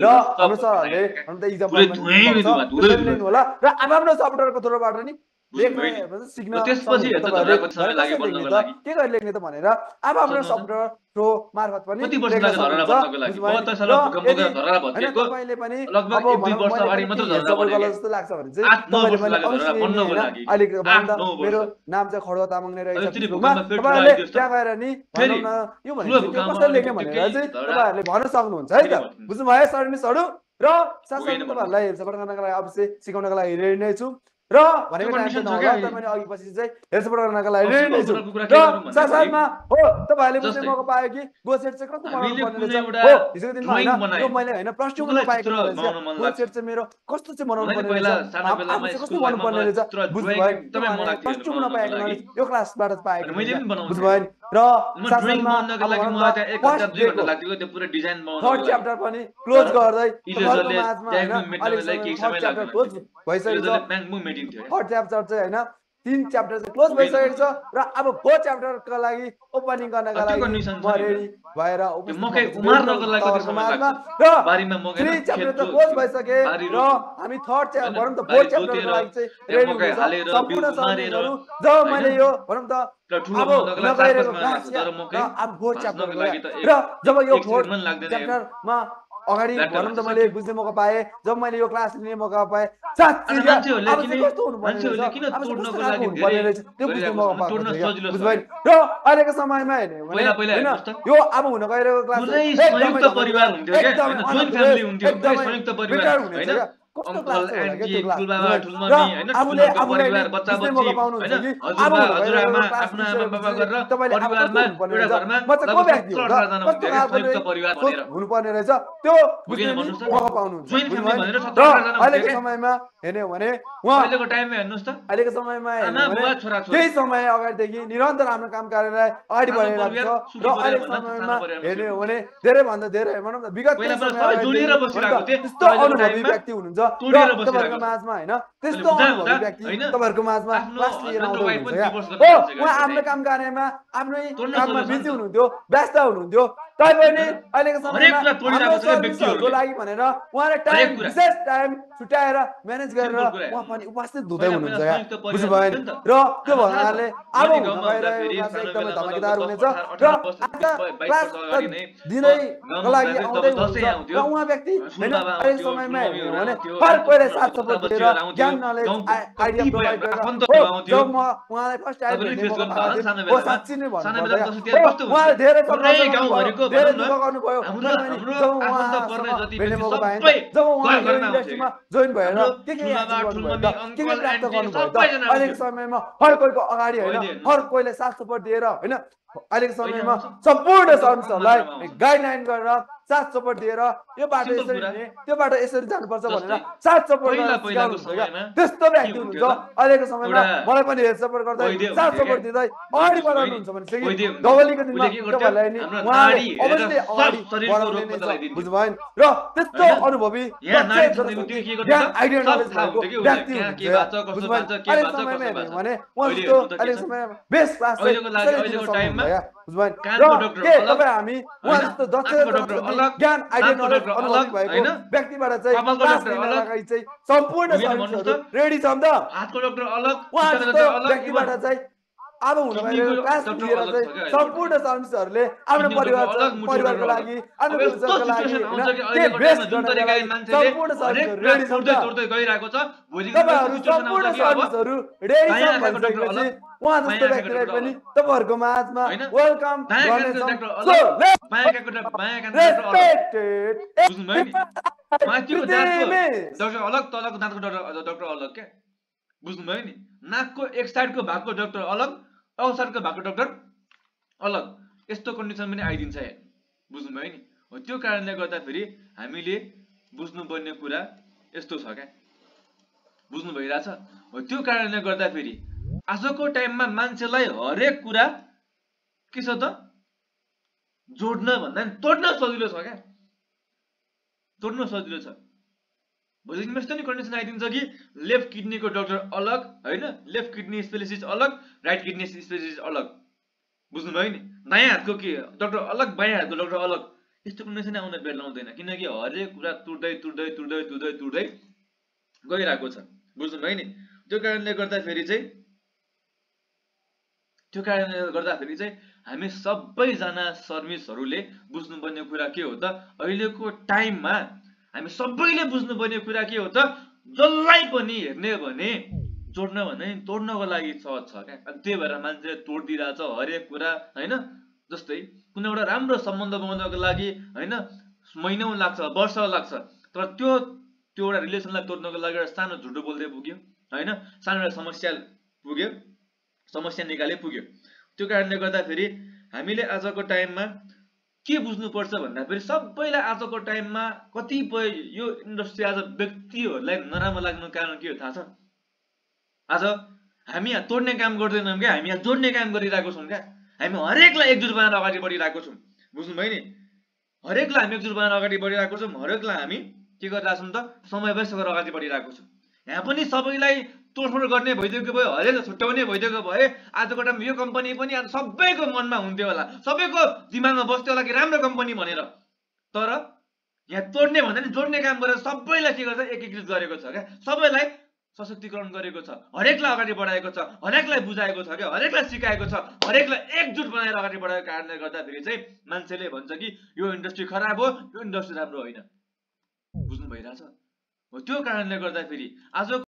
र हाम्रो सरहरूले हुन त इक्जाममा पनि त्यसरी लिनु होला र आफ्नो सफ्टवेयरको थ्रुबाट नि लेख्ने सिक्न त्यसपछि हेर्नु धराको समय लाग्यो बन्नको लागि के गरी लेख्ने त भनेर आफ्नो सफ्टवेयर थ्रु मार्फत पनि कति वर्ष लाग्यो धरा बन्नको लागि म त साला भूकम्पको धरा भत्केको तपाईले पनि लगभग 1-2 वर्ष अगाडि मात्र धरा बन्यो जस्तो लाग्छ भने चाहिँ तपाईले पनि अहिले मेरो नाम चाहिँ खड्ग तामाङ नै रहेछ तपाईहरुले त्यहाँ गएर नि भनौं न यो भनेको त्यो कसरी लेख्ने भनेर चाहिँ तपाईहरुले भन्न सक्नुहुन्छ है त बुझ्नुभयो सर्भिसहरु र साथसाथै तपाईहरुलाई हेरसपट गर्नका लागि अवश्य सिकाउनका लागि रेडी नै छु र भनेको टाइम त नहोला तपाईले अघि पछि चाहिँ हेरसपट गर्नका लागि रेडी नै छु र साथसाथमा हो तपाईहरुले बुझ्ने मौका पायो कि गोसेट चाहिँ कस्तो बनाउनु पर्ने रहेछ हो हिजोको दिनमा हैन यो मैले हैन प्रश्न गर्न पाएको रहेछ गोसेट चाहिँ मेरो कस्तो चाहिँ बनाउनु पर्ने रहेछ कस्तो बनाउनु पर्ने रहेछ बुझ्नुभयो तपाईले प्रश्न गर्न पाएको रहेछ यो क्लासबाट पाएको बुझ्नुभयो र साथसाथमा एक घण्टा 2 घण्टा लाग्थ्यो त्यो पुरै डिजाइन बनाउन थर्ड च्याप्टर पनि क्लोज गर्दै थर्ड च्याप्टर चाहिँ हैन 3 च्याप्टर चाहिँ क्लोज भइसकेको छ र अब 4 च्याप्टरको लागि ओपनिङ गर्नका लागि म रेडी भएर मकै उमार्नको लागि कति समय लाग्छ बारीमा मकै 3 च्याप्टर त क्लोज भइसके र हामी थर्ड च्याप्टर भनौं त 4 च्याप्टरको लागि चाहिँ रेडी मकै हालेर सम्पूर्ण सामग्रीहरु जब मैले यो भनौं त ठुलो बनाउनको लागि 4-5 मकै अब 4 च्याप्टरको लागि र जब यो 4 च्याप्टरमा अगाडि भनौं त मैले बुझ्ने मौका पाए जब मैले यो क्लास लिने मौका पाए साच्चै कस्तो हुनु पर्ने किन तोड्नको लागि धेरै त्यो बुझ्ने मौका पाए बुझ्नुभयो र अहिलेको समयमा हेर्ने पहिला यो अब हुन गइरहेको क्लास संयुक्त परिवार हुन्थ्यो के हैन जोइन्ट फ्यामिली हुन्थ्यो संयुक्त परिवार हैन अंकल आन्टी ठुलबाबा ठुलमम्मी हैन ठुलो परिवार बच्चा बच्ची हैन हजुरबा हजुरआमा आफ्नो आमा बाबा गरेर परिवारमा एउटा घरमा संयुक्त परिवार भनेर हुनु पर्ने रहेछ त्यो बुझ्ने मौका पाउनुहुन्छ जोइन्ट फ्यामिली भनेर 17 जना अहिलेको समयमा हेर्ने हो भने उहाँ अहिलेको टाइममा हेर्नुस् त अहिलेको समयमा आमा बुवा छोरा छोरी त्यही समय अगाडिदेखि निरन्तर आफ्नो काम कार्यलाई अगाडि बढाइरहेको छ र अहिलेको समयमा हेर्ने हो भने धेरै भन्दा धेरै भनौं न विगत जोडिएर बसिरहेको थियो त्यस्तो अनुभवी व्यक्ति हुनुहुन्छ तपाईहरुको माझमा हैन त्यस्तो अनुभवी व्यक्ति तपाईहरुको माझमा क्लास लिएर आउँनुहुन्छ हो उहाँ आफ्नो काम कार्यमा आफ्नै काममा बिजी हुनुहुन्थ्यो व्यस्त हुनुहुन्थ्यो तैपनि अहिलेको समयमा लागि भनेर उहाँले टाइम विशेष टाइम छुट्याएर म्यानेज गरेर उहाँ पनि उपस्थित हुँदै हुनुहुन्छ यहाँ बुझ्नुभयो नि र त्यो भन्नाले अब हुन गइरहेको एकदमै धमाकेदार हुनेछ र क्लास दिनैको लागि आउँदै हुनुहुन्छ र उहाँ व्यक्ति हैन अहिलेको समयमा हेर्ने हो भने हर कोहीले साथ सपोर्ट दिएर ज्ञान नलेज आइडिया प्रोभाइड गरेर जब म उहाँलाई फर्स्ट टाइम हो साच्चै नै भन्नु उहाँले धेरै धेरै दुःख गर्नुभयो जब उहाँ इन्डस्ट्रीमा जोइन भएर के प्राप्त गर्नुभयो त अहिलेको समयमा हर कोहीको अगाडि हैन हर कोहीले साथ सपोर्ट दिएर हैन अहिलेको समयमा सम्पूर्ण सर्भिसहरुलाई गाइडलाइन गरेर साथ सपोर्ट दिएर यो बाटो यसरी हिँड्ने त्यो बाटो यसरी जानुपर्छ भनेर साथ सपोर्ट त्यस्तो व्यक्ति हुनुहुन्छ अहिलेको समयमा मलाई पनि हेल्प सपोर्ट गर्दै साथ सपोर्ट दिँदै अगाडि बढाउनुहुन्छ भने चाहिँ गवलीको दिनमा तपाईहरुलाई नि उहाँले अवश्य अगाडि बढाउने नै छ बुझ्नुभयो र त्यस्तो अनुभवी ज्ञान आइडिया नलेज भएको व्यक्ति हुनुहुन्छ बुझ्नुभयो अहिलेको समयमा हेर्ने भने उहाँ जस्तो अहिलेको समयमा बेस्ट क्लास अहिलेको टाइममा बुझ्नुभयो र के तपाई हामी उहाँ जस्तो दक्ष ज्ञान आइडिया नलेज अनुभवी भएको व्यक्तिबाट चाहिँ क्लास लिनका लागि चाहिँ सम्पूर्ण सर्भिसहरु रेडी छन् त हातको डाक्टर अलग उहाँ जस्तो व्यक्तिबाट चाहिँ अब हुन गइरहेको क्लास लिएर चाहिँ सम्पूर्ण सर्भिसहरुले आफ्नो परिवारको लागि आफ्नो फ्युचरको लागि के बेस्ट जुन तरिकाले मान्छेले सम्पूर्ण सर्भिसहरु रेडी छन् त तोड्दै गइरहेको छ भोलिको सम्पूर्ण सर्भिसहरु रेडी छन् भनेपछि उहाँ जस्तो व्यक्तिलाई पनि तपाईहरुको माझमा वेलकम गर्ने डाक्टर अलग तलको दाँतको डाक्टर अलग के बुझ्नुभयो नि नाकको एक साइडको भागको डाक्टर अलग अर्को साइडको भागको डाक्टर अलग यस्तो कन्डिसन पनि आइदिन्छ यहाँ बुझ्नुभयो नि हो त्यो कारणले गर्दा फेरि हामीले बुझ्नुपर्ने कुरा यस्तो छ क्या बुझ्नु भइराछ हो त्यो कारणले गर्दा फेरि आजको टाइममा मान्छेलाई हरेक कुरा के छ त जोड्न भन्दा नि तोड्न सजिलो छ क्या तोड्न सजिलो छ भोलिको यस्तो नि कन्डिसन आइदिन्छ कि लेफ्ट किडनीको डाक्टर अलग हैन लेफ्ट किडनी स्पेशलिस्ट अलग राइट किडनी स्पेशलिस्ट अलग बुझ्नुभयो नि दायाँ हातको के डाक्टर अलग बायाँ हातको डाक्टर अलग यस्तो कन्डिसन आउन बेर लाउँदैन, किनकि हरेक कुरा तुर्दै तुर्दै तुर्दै तुर्दै तुर्दै गइरहेको छ, बुझ्नुभयो नि। त्यो कारणले गर्दाखेरि चाहिँ हामी सबैजना सर्भिसहरूले बुझ्नुपर्ने कुरा के हो त, अहिलेको टाइममा हामी सबैले बुझ्नुपर्ने कुरा के हो त, जसलाई पनि हेर्ने भने जोड्न भने तोड्नको लागि सहज छ क्या। अनि त्यही भएर मान्छे तोडिदिरहेछ हरेक कुरा होइन। जस्तै कुनै एउटा राम्रो सम्बन्ध बनाउनको लागि होइन महिनौँ लाग्छ, वर्ष लाग्छ, तर त्यो एउटा रिलेसनलाई तोड्नको लागि एउटा सानो झुटो बोल्दै पुग्यो होइन, सानो एउटा समस्या निकाले पुग्यो। त्यो कारणले गर्दाखेरि हामीले आजको टाइममा के बुझ्नुपर्छ भन्दाखेरि सबैलाई आजको टाइममा कतिपय यो इन्डस्ट्री आज व्यक्तिहरूलाई नराम्रो लाग्नु कारण के हो थाहा छ? आज हामी यहाँ तोड्ने काम गर्दैनौँ क्या, हामी यहाँ जोड्ने काम गरिरहेको छौँ क्या। हामी हरेकलाई एकजुट बनाएर अगाडि बढिरहेको छौँ, बुझ्नुभयो नि। हरेकलाई हामी एकजुट बनाएर अगाडि बढिरहेको छौँ, हरेकलाई हामी के गरिरहेको छौँ त, समय व्यस्त गरेर अगाडि बढिरहेको छौँ। यहाँ पनि सबैलाई तोडफोड गर्ने भइदिएको भयो, हरेक छुट्याउने भइदिएको भए आजको टाइम यो कम्पनी पनि आज सबैको मनमा हुन्थ्यो होला, सबैको दिमागमा बस्थ्यो होला कि राम्रो कम्पनी भनेर। तर यहाँ तोड्ने भन्दा नि जोड्ने काम गरेर सबैलाई के गर्छ, एकीकृत गरेको छ क्या, सबैलाई सशक्तिकरण गरेको छ, हरेकलाई अगाडि बढाएको छ, हरेकलाई बुझाएको छ क्या, हरेकलाई सिकाएको छ, हरेकलाई एकजुट बनाएर अगाडि बढाएको कारणले गर्दाखेरि चाहिँ मान्छेले भन्छ कि यो इन्डस्ट्री खराब हो, यो इन्डस्ट्री राम्रो होइन, बुझ्नु भइरहेछ। हो त्यो कारणले गर्दाखेरि आज